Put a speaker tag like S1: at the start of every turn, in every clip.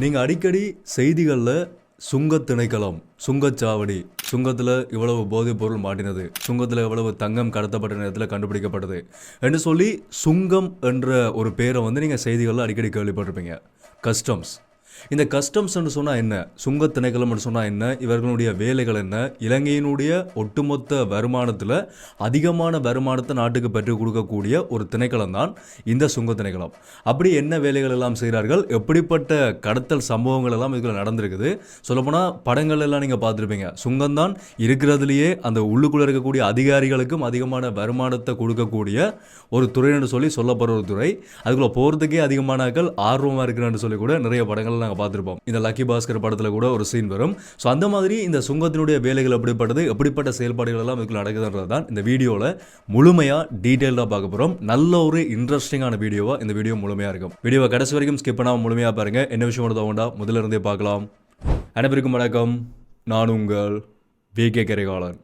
S1: நீங்கள் அடிக்கடி செய்திகளில் சுங்கத் திணைக்களம், சுங்கச்சாவடி, சுங்கத்தில் இவ்வளவு போதைப் பொருள் மாட்டினது, சுங்கத்தில் இவ்வளவு தங்கம் கடத்தப்பட்ட நேரத்தில் கண்டுபிடிக்கப்பட்டது என்று சொல்லி சுங்கம் என்ற ஒரு பேரை நீங்கள் செய்திகளில் அடிக்கடி கேள்விப்பட்டிருப்பீங்க. கஸ்டம்ஸ். இந்த கஸ்டம்ஸ்ன்னு சொன்னால் என்ன, சுங்கத் திணைக்களம்னு சொன்னால் என்ன, இவர்களுடைய வேலைகள் என்ன, இலங்கையினுடைய ஒட்டுமொத்த வருமானத்தில் அதிகமான வருமானத்தை நாட்டுக்கு பெற்றுக் கொடுக்கக்கூடிய ஒரு திணைக்களம் தான் இந்த சுங்க திணைக்களம். அப்படி என்ன வேலைகள் எல்லாம் செய்கிறார்கள், எப்படிப்பட்ட கடத்தல் சம்பவங்கள் எல்லாம் இதில் நடந்திருக்குது. சொல்லப்போனால் படங்கள் எல்லாம் நீங்கள் பார்த்துருப்பீங்க. சுங்கம் தான் இருக்கிறதுலையே அந்த உள்ளுக்குள்ளே இருக்கக்கூடிய அதிகாரிகளுக்கும் அதிகமான வருமானத்தை கொடுக்கக்கூடிய ஒரு துறைன்னு சொல்லப்படுற ஒரு துறை. அதுக்குள்ளே போகிறதுக்கே அதிகமானாக்கள் ஆர்வமாக இருக்கிறான்னு சொல்லி கூட நிறைய படங்கள் நாங்கள் பார்த்துருப்போம். இந்த லக்கி பாஸ்கர் படத்தில் கூட ஒரு சீன் வரும். ஸோ அந்த மாதிரி இந்த சுங்கத்தினுடைய வேலைகள் எப்படிப்பட்டது, எப்படிப்பட்ட செயல்பாடுகள் எல்லாம் இதுக்குள்ள நடக்குதுன்றது தான் இந்த வீடியோவில் முழுமையாக டீட்டெயிலாக பார்க்க போகிறோம். நல்ல ஒரு இன்ட்ரெஸ்டிங்கான வீடியோவாக இந்த வீடியோ முழுமையாக இருக்கும். வீடியோவை கடைசி வரைக்கும் ஸ்கிப் பண்ணாமல் முழுமையாக பாருங்கள். என்ன விஷயம் எடுத்தவங்கடா முதல்ல இருந்தே பார்க்கலாம். அனைவருக்கும் வணக்கம். நான் உங்கள் VK கரிகாலன்.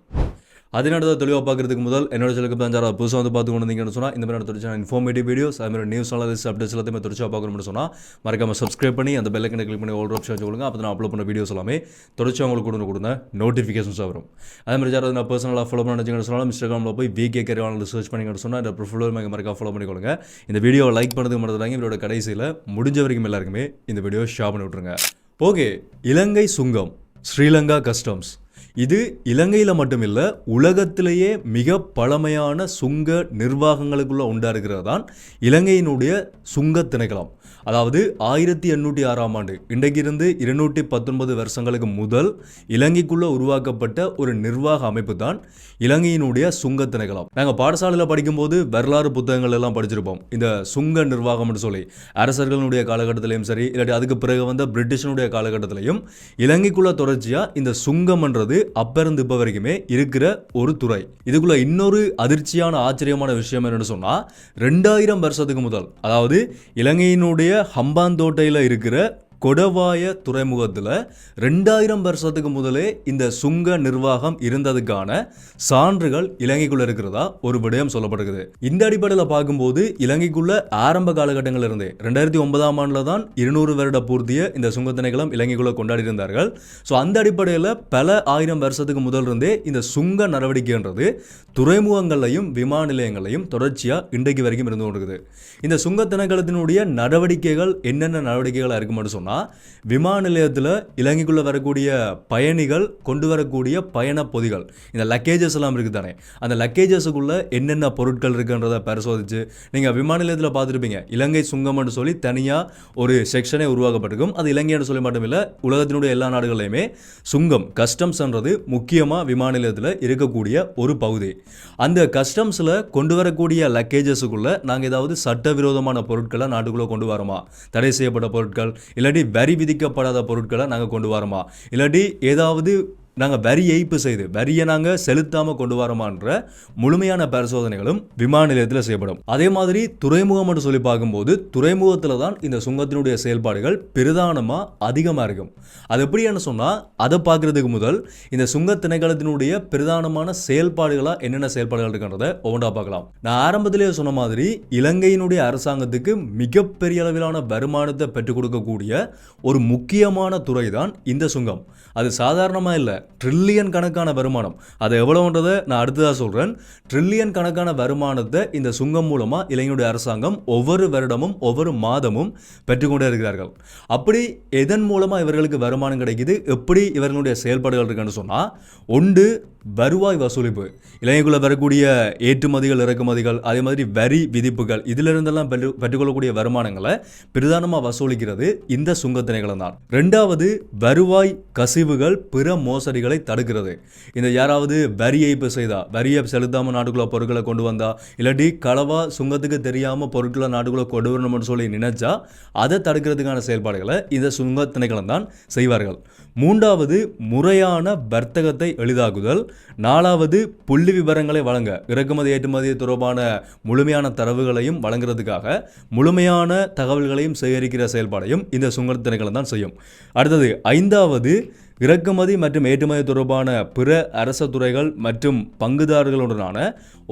S1: அதனால தெளிவாக பார்க்குறதுக்கு முதல் என்னோட சேனலுக்கு தான் புதுசாக பார்த்து கொண்டு வந்தீங்கன்னு சொன்னால் இந்த மாதிரி தொடர்ச்சி இன்ஃபார்மேட்டிவ் வீடியோஸ், அதுமாதிரி நியூஸ் அனாலிசிஸ் அப்டேட்ஸ் எல்லாத்தையுமே தொடர்ச்சியாக பார்க்கணும்னு சொன்னால் மறக்காமல் சப்ஸ்கிரைப் பண்ணி அந்த பெல் ஐக்கனை கிளிக் பண்ணி ஆல் ஆப்ஷன் வச்சுக்கொள்ளுங்க. அப்போ நான் அப்லோட் பண்ண வீடியோஸ் எல்லாமே தொடர்ச்சியாக உங்களுக்கு கொடுங்க நோட்டிஃபிகேஷன்ஸாக வரும். அதேமாதிரி யாராவது நான் பர்சனலாக ஃபாலோ பண்ண சொன்னால் இன்ஸ்டாகிராமில் போய் VK கரிகாலன் சர்ச் பண்ணிங்கன்னு சொன்னால் இந்த ப்ரொஃபைல் மறக்காம ஃபாலோ பண்ணிக்கொள்ளுங்க. இந்த வீடியோவை லைக் பண்ணதுக்கு மட்டும் இதோட கடைசியில் முடிஞ்ச வரைக்கும் எல்லாருக்குமே இந்த வீடியோ ஷேர் பண்ணி விட்ருங்க. ஓகே, இலங்கை சுங்கம், ஸ்ரீலங்கா கஸ்டம்ஸ். இது இலங்கையில் மட்டுமில்லை, உலகத்திலேயே மிக பழமையான சுங்க நிர்வாகங்களுக்குள்ள உண்டா இருக்கிறது தான் இலங்கையினுடைய சுங்க திணைக்களம். அதாவது 1806ஆம் ஆண்டு, இன்றைக்கு இருந்து 219 வருஷங்களுக்கு முதல் இலங்கைக்குள்ளே உருவாக்கப்பட்ட ஒரு நிர்வாக அமைப்பு தான் இலங்கையினுடைய சுங்க திணைக்களம். நாங்கள் பாடசாலையில் படிக்கும்போது வரலாறு புத்தகங்கள் எல்லாம் படிச்சிருப்போம். இந்த சுங்க நிர்வாகம்னு சொல்லி அரசர்களுடைய காலகட்டத்திலையும் சரி, இல்லாட்டி அதுக்கு பிறகு வந்த பிரிட்டிஷனுடைய காலகட்டத்திலையும் இலங்கைக்குள்ள தொடர்ச்சியாக இந்த சுங்கம்ன்றது அப்ப இருந்து இப்ப வரைக்குமே இருக்கிற ஒரு துறை. இதுக்குள்ள இன்னொரு அதிர்ச்சியான ஆச்சரியமான விஷயம் என்னன்னு சொன்னா, 2000 வருஷத்துக்கு முதல், அதாவது இலங்கையினுடைய ஹம்பாந்தோட்டையில் இருக்கிற கொடவாய துறைமுகத்தில் 2000 வருஷத்துக்கு முதலே இந்த சுங்க நிர்வாகம் இருந்ததுக்கான சான்றுகள் இலங்கைக்குள்ள இருக்கிறதா ஒரு விடயம் சொல்லப்படுகிறது. இந்த அடிப்படையில் பார்க்கும்போது இலங்கைக்குள்ள ஆரம்ப காலகட்டங்கள் இருந்தே 2009ஆம் ஆண்டுல தான் 200 வருட பூர்த்திய இந்த சுங்க திணைக்களம் இலங்கைக்குள்ள கொண்டாடி இருந்தார்கள். ஸோ அந்த அடிப்படையில் பல ஆயிரம் வருஷத்துக்கு முதல் இருந்தே இந்த சுங்க நடவடிக்கைன்றது துறைமுகங்களையும் விமான நிலையங்களையும் தொடர்ச்சியாக இன்றைக்கு வரைக்கும் இருந்து கொண்டிருக்குது. இந்த சுங்க திணைக்களத்தினுடைய நடவடிக்கைகள் என்னென்ன நடவடிக்கைகளாக இருக்கும்னு சொன்னால், விமான நிலையத்தில் இலங்கைக்குள்ள வரக்கூடிய பயணிகள் கொண்டு வரக்கூடிய பயண பொதிகள், இந்த லக்கேஜஸ் எல்லாம் இருக்குது தானே, அந்த லக்கேஜஸுக்குள்ள என்னென்ன பொருட்கள் இருக்குன்றதை பரிசோதிச்சு, நீங்கள் விமான நிலையத்தில் பார்த்துருப்பீங்க, இலங்கை சுங்கம்னு சொல்லி தனியாக ஒரு செக்ஷனே உருவாக்கப்பட்டிருக்கும். அது இலங்கைன்னு சொல்லி மட்டும் இல்லை, உலகத்தினுடைய எல்லா நாடுகளையுமே சுங்கம், கஸ்டம்ஸ்ன்றது முக்கியமாக விமான நிலையத்தில் இருக்கக்கூடிய ஒரு பகுதி. அந்த கஸ்டம்ஸில் கொண்டு வரக்கூடிய லக்கேஜஸுக்குள்ள நாங்கள் ஏதாவது சட்டவிரோதமான பொருட்களை நாட்டுக்குள்ளே கொண்டு வரோமா, தடை செய்யப்பட்ட பொருட்கள், இல்லாட்டி வரி விதிக்கப்படாத பொருட்களை நாங்கள் கொண்டு வரோமா, இல்லாட்டி ஏதாவது நாங்கள் வரி ஏய்ப்பு செய்து வரியை நாங்கள் செலுத்தாமல் கொண்டு வரோமான்ற முழுமையான பரிசோதனைகளும் விமான நிலையத்தில் செய்யப்படும். அதே மாதிரி துறைமுகம் என்று சொல்லி பார்க்கும்போது துறைமுகத்தில் தான் இந்த சுங்கத்தினுடைய செயல்பாடுகள் பிரதானமாக அதிகமாக இருக்கும். அது எப்படின்னு சொன்னால், அதை பார்க்குறதுக்கு முதல் இந்த சுங்க திணைக்களத்தினுடைய பிரதானமான செயல்பாடுகளாக என்னென்ன செயல்பாடுகள் இருக்குன்றதை ஒவ்வொன்றா பார்க்கலாம். நான் ஆரம்பத்திலேயே சொன்ன மாதிரி இலங்கையினுடைய அரசாங்கத்துக்கு மிகப்பெரிய அளவிலான வருமானத்தை பெற்றுக் கொடுக்கக்கூடிய ஒரு முக்கியமான துறை தான் இந்த சுங்கம். அது சாதாரணமாக இல்லை, ட்ரில்லியன் கணக்கான வருமானம். அது எவ்வளவுன்றதை நான் அடுத்ததாக சொல்கிறேன். ட்ரில்லியன் கணக்கான வருமானத்தை இந்த சுங்கம் மூலமாக இலங்கையுடைய அரசாங்கம் ஒவ்வொரு வருடமும் ஒவ்வொரு மாதமும் பெற்றுக்கொண்டே இருக்கிறார்கள். அப்படி எதன் மூலமாக இவர்களுக்கு வருமானம் கிடைக்குது, எப்படி இவர்களுடைய செயல்பாடுகள் இருக்குன்னு சொன்னால், ஒன்று வருவாய் வசூலிப்பு. இலங்கைக்குள்ள வரக்கூடிய ஏற்றுமதிகள், இறக்குமதிகள், அதே மாதிரி வரி விதிப்புகள், இதிலிருந்தெல்லாம் பெற்றுக்கொள்ளக்கூடிய வருமானங்களை பிரதானமாக வசூலிக்கிறது இந்த சுங்க திணைக்களம் தான். ரெண்டாவது, வருவாய் கசிவுகள், பிற மோசடிகளை தடுக்கிறது. இந்த யாராவது வரி ஏய்ப்பு செய்தா, வரியை செலுத்தாமல் நாட்டுக்குள்ள பொருட்களை கொண்டு வந்தா, இல்லாட்டி களவா சுங்கத்துக்கு தெரியாமல் பொருட்களை நாட்டுக்குள்ள கொண்டு வரணும்னு சொல்லி நினைச்சா அதை தடுக்கிறதுக்கான செயல்பாடுகளை இந்த சுங்க திணைக்களம் தான் செய்வார்கள். மூன்றாவது, முறையான வர்த்தகத்தை எளிதாக்குதல். நாலாவது, புள்ளி விவரங்களை வழங்க, இறக்குமதி ஏற்றுமதி தொடர்பான முழுமையான தரவுகளையும் வழங்குறதுக்காக முழுமையான தகவல்களையும் சேகரிக்கிற செயல்பாடையும் இந்த சுங்க திணைக்களம் தான் செய்யும். அடுத்தது, ஐந்தாவது, இறக்குமதி மற்றும் ஏற்றுமதி தொடர்பான பிற அரச துறைகள் மற்றும் பங்குதாரர்களுடனான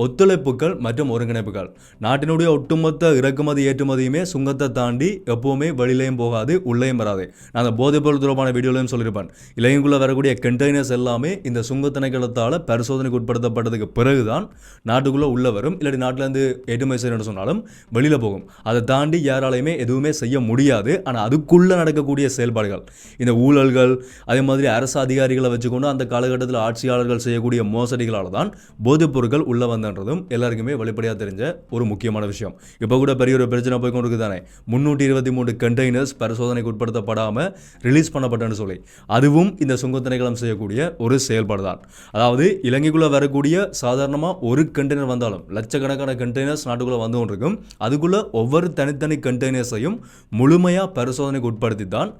S1: ஒத்துழைப்புகள் மற்றும் ஒருங்கிணைப்புகள். நாட்டினுடைய ஒட்டுமொத்த இறக்குமதி ஏற்றுமதியுமே சுங்கத்தை தாண்டி எப்பவுமே வெளியிலையும் போகாது, உள்ளேயும் வராது. நான் அந்த போதைப்பொருள் தொடர்பான வீடியோலையும் சொல்லியிருப்பேன். இலங்கைக்குள்ளே வரக்கூடிய கண்டெய்னர்ஸ் எல்லாமே இந்த சுங்க திணைக்களத்தால் பரிசோதனைக்கு உட்படுத்தப்பட்டதுக்கு பிறகுதான் நாட்டுக்குள்ளே உள்ள வரும். இல்லாட்டி நாட்டிலேருந்து ஏற்றுமதி செய்யணும்னு சொன்னாலும் வெளியில் போகும். அதை தாண்டி யாராலையுமே எதுவுமே செய்ய முடியாது. ஆனால் அதுக்குள்ளே நடக்கக்கூடிய செயல்பாடுகள், இந்த ஊழல்கள், அதே மாதிரி அரசு அதிகாரிகளை வச்சுக்கொண்டு அந்த காலகட்டத்தில் ஆட்சியாளர்கள் செய்யக்கூடிய மோசடிகளால் தான் போதைப் பொருட்கள் உள்ள வந்தன்றதும் எல்லாருக்குமே வெளிப்படையாக தெரிஞ்ச ஒரு முக்கியமான விஷயம். இப்போ கூட பெரிய ஒரு பிரச்சனை போய் கொண்டு இருக்குதானே, 323 கண்டெய்னர்ஸ் பரிசோதனைக்கு உட்படுத்தப்படாமல் ரிலீஸ் பண்ணப்பட்டன்னு சொல்லி, அதுவும் இந்த சுங்க திணைக்களம் செய்யக்கூடிய ஒரு செயல்பாடு தான். அதாவது இலங்கைக்குள்ளே வரக்கூடிய சாதாரணமாக ஒரு கண்டெய்னர் வந்தாலும் லட்சக்கணக்கான கண்டெய்னர்ஸ் நாட்டுக்குள்ளே வந்து கொண்டிருக்கும். அதுக்குள்ளே ஒவ்வொரு தனித்தனி கண்டெய்னர்ஸையும் முழுமையாக பரிசோதனைக்கு உட்படுத்தி தான்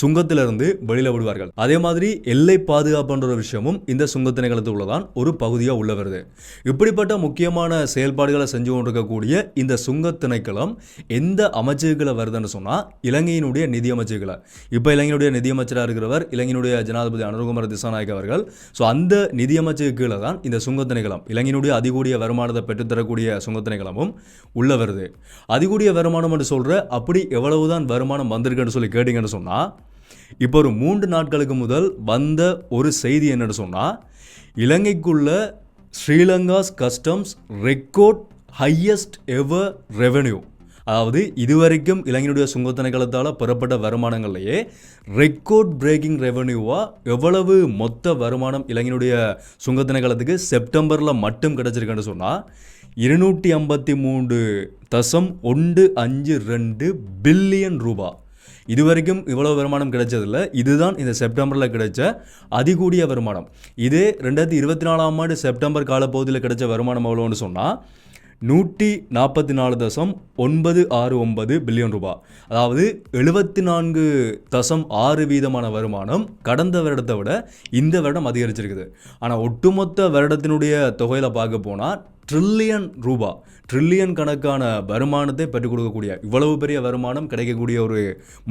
S1: சுங்கத்திலிருந்து வெளியில் விடுவார்கள். அதே மாதிரி எல்லை பாதுகாப்புன்ற ஒரு விஷயமும் இந்த சுங்க திணைக்களத்துக்குள்ள தான் ஒரு பகுதியாக உள்ள வருது. இப்படிப்பட்ட முக்கியமான செயல்பாடுகளை செஞ்சு கொண்டிருக்கக்கூடிய இந்த சுங்க திணைக்களம் எந்த அமைச்சர்களை வருதுன்னு சொன்னால் இலங்கையினுடைய நிதி அமைச்சர்களை. இப்போ இலங்கையினுடைய நிதியமைச்சராக இருக்கிறவர் இலங்கையினுடைய ஜனாதிபதி அனுரகுமார திசாநாயக்க அவர்கள். ஸோ அந்த நிதியமைச்சர் கீழே தான் இந்த சுங்க திணைக்களம், இலங்கையினுடைய அதிகூடிய வருமானத்தை பெற்றுத்தரக்கூடிய சுங்க திணைக்களமும் உள்ள வருது. அதிகூடிய வருமானம் என்று சொல்கிற அப்படி எவ்வளவுதான் வருமானம் வந்திருக்குன்னு சொல்லி கேட்டிங்கன்னு சொன்னால், இப்போ ஒரு 3 நாட்களுக்கு முதல் வந்த ஒரு செய்தி என்னன்னு சொன்னால், இலங்கைக்குள்ள Sri Lanka's customs record highest ever revenue. அதாவது இதுவரைக்கும் இலங்கையினுடைய சுங்க திணைக்களத்தால் பெறப்பட்ட வருமானங்கள்லேயே ரெக்கார்ட் பிரேக்கிங் ரெவென்யூவாக எவ்வளவு மொத்த வருமானம் இலங்கையினுடைய சுங்க திணைக்களத்துக்கு செப்டம்பரில் மட்டும் கிடச்சிருக்குன்னு சொன்னால் 253.152 பில்லியன் ரூபாய். இதுவரைக்கும் இவ்வளவு வருமானம் கிடைச்சதில்ல. இதுதான் இந்த செப்டம்பரில் கிடைச்ச அதிகூடிய வருமானம். இதே 2024ஆம் ஆண்டு செப்டம்பர் காலப்பகுதியில் கிடைச்ச வருமானம் எவ்வளோன்னு சொன்னால் 144.969 பில்லியன் ரூபாய். அதாவது 74.6% வருமானம் கடந்த வருடத்தை விட இந்த வருடம் அதிகரிச்சிருக்குது. ஆனால் ஒட்டுமொத்த வருடத்தினுடைய தொகையில் பார்க்க போனால் ட்ரில்லியன் கணக்கான வருமானத்தை பெற்றுக் கொடுக்கக்கூடிய, இவ்வளவு பெரிய வருமானம் கிடைக்கக்கூடிய ஒரு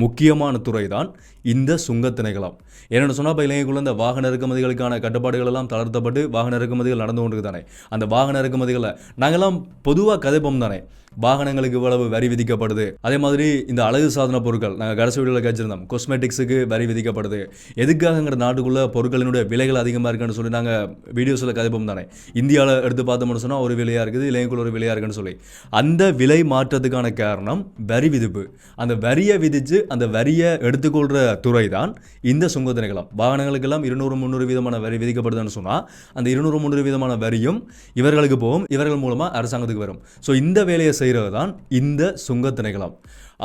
S1: முக்கியமான துறை தான் இந்த சுங்க திணைக்களம். என்னென்னு சொன்னால், இப்போ இலங்கைக்குள்ள இந்த வாகன இறக்குமதிகளுக்கான கட்டுப்பாடுகள் எல்லாம் தளர்த்தப்பட்டு வாகன இறக்குமதிகள் நடந்து கொண்டு தானே. அந்த வாகன இறக்குமதிகளை நாங்கள்லாம் பொதுவாக கதைப்போம் தானே, வாகனங்களுக்கு இவ்வளவு வரி விதிக்கப்படுது. அதே மாதிரி இந்த அழகு சாதன பொருட்கள் நாங்கள் கடைசி வீடியோவில் கேட்டிருந்தோம், காஸ்மெட்டிக்ஸுக்கு வரி விதிக்கப்படுது. எதுக்காகங்கிற நாட்டுக்குள்ள பொருட்களினுடைய விலைகள் அதிகமாக இருக்குன்னு சொல்லி நாங்கள் வீடியோஸில் கதைப்போம் தானே. இந்தியாவில் எடுத்து பார்த்தோம்னு சொன்னால் ஒரு விலையாக இருக்குது, இலங்கைக்குள்ள ஒரு விலையாக இருக்குன்னு சொல்லி. அந்த விலை மாற்றத்துக்கான காரணம் வரி விதிப்பு. அந்த வரியை விதித்து அந்த வரியை எடுத்துக்கொள்கிற துறை தான் இந்த சுங்க திணைக்களம். வாகனங்களுக்கெல்லாம் 200-300 வீதமான வரி விதிக்கப்படுதுன்னு சொன்னால் அந்த 200-300 வீதமான வரியும் இவர்களுக்கு போகும், இவர்கள் மூலமாக அரசாங்கத்துக்கு வரும். ஸோ இந்த வேலையை செய்கிறது தான் இந்த சுங்க திணைக்களம்.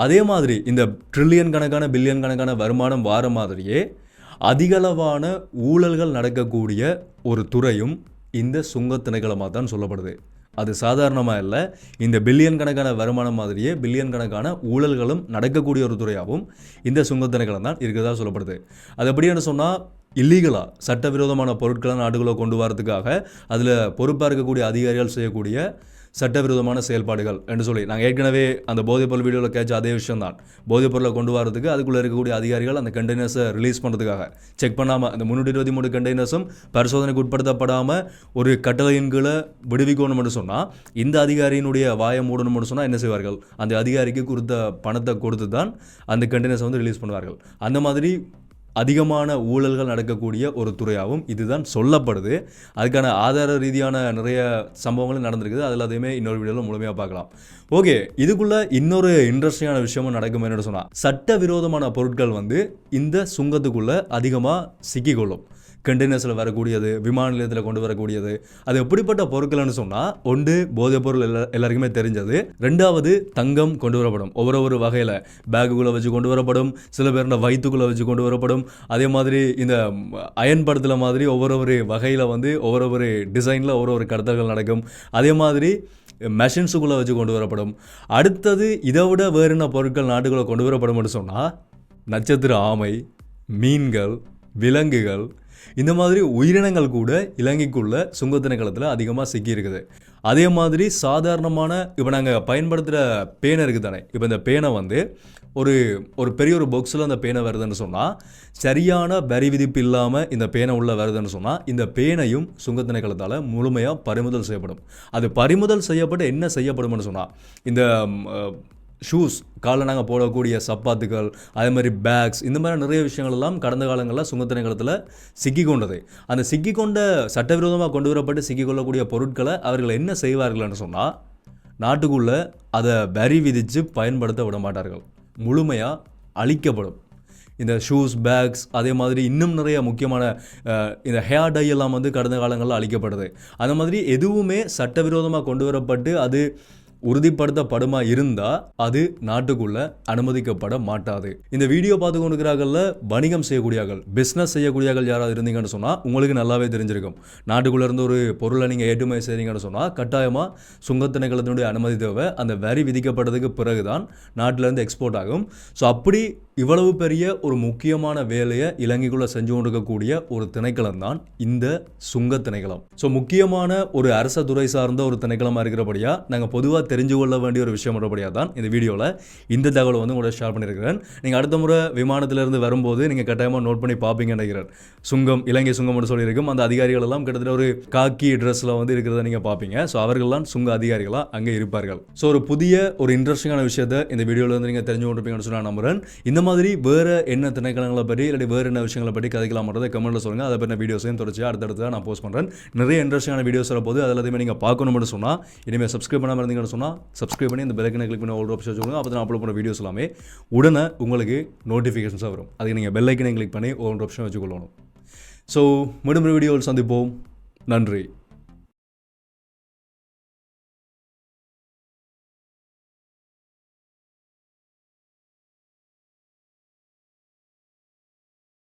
S1: அதே மாதிரி இந்த ட்ரில்லியன் கணக்கான பில்லியன் கணக்கான வருமானம் வார மாதிரியே அதிகளவான ஊழல்கள் நடக்கக்கூடிய ஒரு துறையும் இந்த சுங்க திணைக்களமாக தான் சொல்லப்படுது. அது சாதாரணமாக இல்லை, இந்த பில்லியன் கணக்கான வருமானம் மாதிரியே பில்லியன் கணக்கான ஊழல்களும் நடக்கக்கூடிய ஒரு துறையாகவும் இந்த சுங்க திணைக்களம் தான் இருக்கிறதா சொல்லப்படுது. அது எப்படின்னு சொன்னால், இல்லீகலாக சட்டவிரோதமான பொருட்களை நாடுகளை கொண்டு வரதுக்காக அதில் பொறுப்பாக இருக்கக்கூடிய அதிகாரிகள் செய்யக்கூடிய சட்டவிரோதமான செயல்பாடுகள் என்று சொல்லி நாங்கள் ஏற்கனவே அந்த போதைப்பொருள் வீடியோவில் கேட்ச அதே விஷயம் தான். போதைப்பொருளை கொண்டு வரதுக்கு அதுக்குள்ளே இருக்கக்கூடிய அதிகாரிகள் அந்த கண்டெய்னர்ஸை ரிலீஸ் பண்ணுறதுக்காக செக் பண்ணாமல் அந்த 323 கண்டெய்னர்ஸும் பரிசோதனைக்கு உட்படுத்தப்படாமல் ஒரு கட்டளையின் கீழே விடுவிக்கணும்னு சொன்னால், இந்த அதிகாரியினுடைய வாயை மூடணும்னு சொன்னால் என்ன செய்வார்கள், அந்த அதிகாரிக்கு கொடுத்த பணத்தை கொடுத்து தான் அந்த கண்டெய்னர்ஸை வந்து ரிலீஸ் பண்ணுவார்கள். அந்த மாதிரி அதிகமான ஊழல்கள் நடக்கக்கூடிய ஒரு துறையாகவும் இதுதான் சொல்லப்படுது. அதுக்கான ஆதார ரீதியான நிறைய சம்பவங்களும் நடந்திருக்குது. அதில் அதையுமே இன்னொரு வீடியோவில் முழுமையாக பார்க்கலாம். ஓகே, இதுக்குள்ளே இன்னொரு இன்ட்ரெஸ்டிங்கான விஷயமும் நடக்கும். என்னென்னு சொன்னால், சட்டவிரோதமான பொருட்கள் வந்து இந்த சுங்கத்துக்குள்ளே அதிகமாக சிக்கிக்கொள்ளும். கண்டெய்னர்ஸில் வரக்கூடியது, விமான நிலையத்தில் கொண்டு வரக்கூடியது, அது எப்படிப்பட்ட பொருட்கள்னு சொன்னால், ஒன்று போதைப் பொருள் எல்லாருக்குமே தெரிஞ்சது. ரெண்டாவது தங்கம் கொண்டு வரப்படும். ஒவ்வொரு வகையில் பேக்குக்குள்ளே வச்சு கொண்டு வரப்படும், சில பேர் வயிற்றுக்குள்ளே வச்சு கொண்டு வரப்படும். அதே மாதிரி இந்த அயன் படத்தில் மாதிரி ஒவ்வொரு வகையில் வந்து ஒவ்வொரு டிசைனில் ஒவ்வொரு கடத்தல்கள் நடக்கும். அதே மாதிரி மெஷின்ஸுக்குள்ளே வச்சு கொண்டு வரப்படும். அடுத்தது இதை விட வேறு என்ன பொருட்கள் நாட்டுக்குள்ளே கொண்டு வரப்படும்னு சொன்னால், நட்சத்திர ஆமை, மீன்கள், விலங்குகள், இந்த மாதிரி உயிரினங்கள் கூட இலங்கைக்குள்ள சுங்க திணைக்களத்தில் அதிகமாக சிக்கி இருக்குது. அதே மாதிரி சாதாரணமான இப்போ நாங்கள் பயன்படுத்துகிற பேனை இருக்குது தானே, இப்போ இந்த பேனை வந்து ஒரு பெரிய ஒரு பாக்ஸில் அந்த பேனை வருதுன்னு சொன்னால், சரியான வரி விதிப்பு இல்லாமல் இந்த பேனை உள்ள வருதுன்னு சொன்னால், இந்த பேனையும் சுங்க திணைக்களத்தால் முழுமையாக பறிமுதல் செய்யப்படும். அது பறிமுதல் செய்யப்பட்டு என்ன செய்யப்படும்னு சொன்னால், இந்த ஷூஸ் காலில் நாங்கள் போடக்கூடிய சப்பாத்துக்கள், அதே மாதிரி பேக்ஸ், இந்த மாதிரி நிறைய விஷயங்கள் எல்லாம் கடந்த காலங்களில் சுங்க திணைக்களத்தில் சிக்கிக்கொண்டது. அந்த சிக்கிக்கொண்ட சட்டவிரோதமாக கொண்டு வரப்பட்டு சிக்கிக்கொள்ளக்கூடிய பொருட்களை அவர்கள் என்ன செய்வார்கள்னு சொன்னால், நாட்டுக்குள்ளே அதை வரி விதித்து பயன்படுத்த விட மாட்டார்கள், முழுமையாக அழிக்கப்படும். இந்த ஷூஸ், பேக்ஸ், அதே மாதிரி இன்னும் நிறைய முக்கியமான இந்த ஹேர் டை எல்லாம் வந்து கடந்த காலங்களில் அழிக்கப்படுது. அந்த மாதிரி எதுவுமே சட்டவிரோதமாக கொண்டு வரப்பட்டு அது உறுதிப்படுத்தப்படுமா இருந்தால் அது நாட்டுக்குள்ளே அனுமதிக்கப்பட மாட்டாது. இந்த வீடியோ பார்த்து கொண்டிருக்கிறார்கள்ல வணிகம் செய்யக்கூடியார்கள், பிஸ்னஸ் செய்யக்கூடியார்கள் யாராவது இருந்தீங்கன்னு சொன்னால் உங்களுக்கு நல்லாவே தெரிஞ்சிருக்கும். நாட்டுக்குள்ளே இருந்து ஒரு பொருளை நீங்கள் ஏற்றுமதி செய்கிறீங்கன்னு சொன்னால் கட்டாயமாக சுங்க திணைக்களத்தினுடைய அனுமதி தேவை. அந்த வரி விதிக்கப்பட்டதுக்கு பிறகு தான் நாட்டிலேருந்து எக்ஸ்போர்ட் ஆகும். ஸோ அப்படி இவ்வளவு பெரிய ஒரு முக்கியமான வேலையை இலங்கைக்குள்ளே செஞ்சு கொண்டிருக்கக்கூடிய ஒரு திணைக்களம் தான் இந்த சுங்க திணைக்களம். ஸோ முக்கியமான ஒரு அரச துறை சார்ந்த ஒரு திணைக்களமாக இருக்கிறபடியாக நாங்கள் பொதுவாக தெரிஞ்சு கொள்ள வேண்டிய ஒரு விஷயம் உள்ளபடியாக தான் இந்த வீடியோவில் இந்த தகவலை வந்து உங்களோட ஷேர் பண்ணியிருக்கிறேன். நீங்கள் அடுத்த முறை விமானத்திலிருந்து வரும்போது நீங்கள் கட்டாயமாக நோட் பண்ணி பார்ப்பீங்கன்னு நினைக்கிறேன். சுங்கம், இலங்கை சுங்கம்னு சொல்லியிருக்கும். அந்த அதிகாரிகள் எல்லாம் கிட்டத்தட்ட ஒரு காக்கி ட்ரெஸ்ஸில் வந்து இருக்கிறத நீங்கள் பார்ப்பீங்க. ஸோ அவர்கள்லாம் சுங்க அதிகாரிகளாக அங்கே இருப்பார்கள். ஸோ ஒரு புதிய ஒரு இன்ட்ரெஸ்டிங்கான விஷயத்தை இந்த வீடியோவில் வந்து நீங்கள் தெரிஞ்சு கொண்டிருப்பீங்கன்னு சொன்னால் நம்புறேன். இந்த மாதிரி வேறு என்ன திணைக்களங்களை பற்றி இல்லாட்டி வேறு என்ன விஷயங்களை பற்றி கதைக்கலாம்ன்றதை கமெண்ட்டில் சொல்லுங்கள். அதை பற்றி வீடியோஸையும் தொடர்ச்சி அடுத்தடுத்து நான் போஸ்ட் பண்ணுறேன். நிறைய இன்ட்ரெஸ்டிங்கான வீடியோஸ் வரப்போது அது எல்லாத்தையுமே நீங்கள் பார்க்கணும்னு சொன்னால், இனிமேல் சப்ஸ்கிரைப் பண்ணாமல் இருந்தீங்கன்னு சொன்னால் சப்ஸ்கிரைப் பண்ணி இந்த பெல் ஐக்கனை கிளிக் பண்ணி ஆல் ஆப்ஷன் வச்சுக்கோங்க. அப்போ தான் அப்லோட் பண்ணுற வீடியோஸ் எல்லாமே உடனே உங்களுக்கு நோட்டிஃபிகேஷன்ஸாக வரும். அதுக்கு நீங்கள் பெல் ஐக்கனை கிளிக் பண்ணி ஆல் ஆப்ஷன் வச்சுக்கொள்ளணும். ஸோ மீண்டும் வீடியோவில் சந்திப்போம். நன்றி.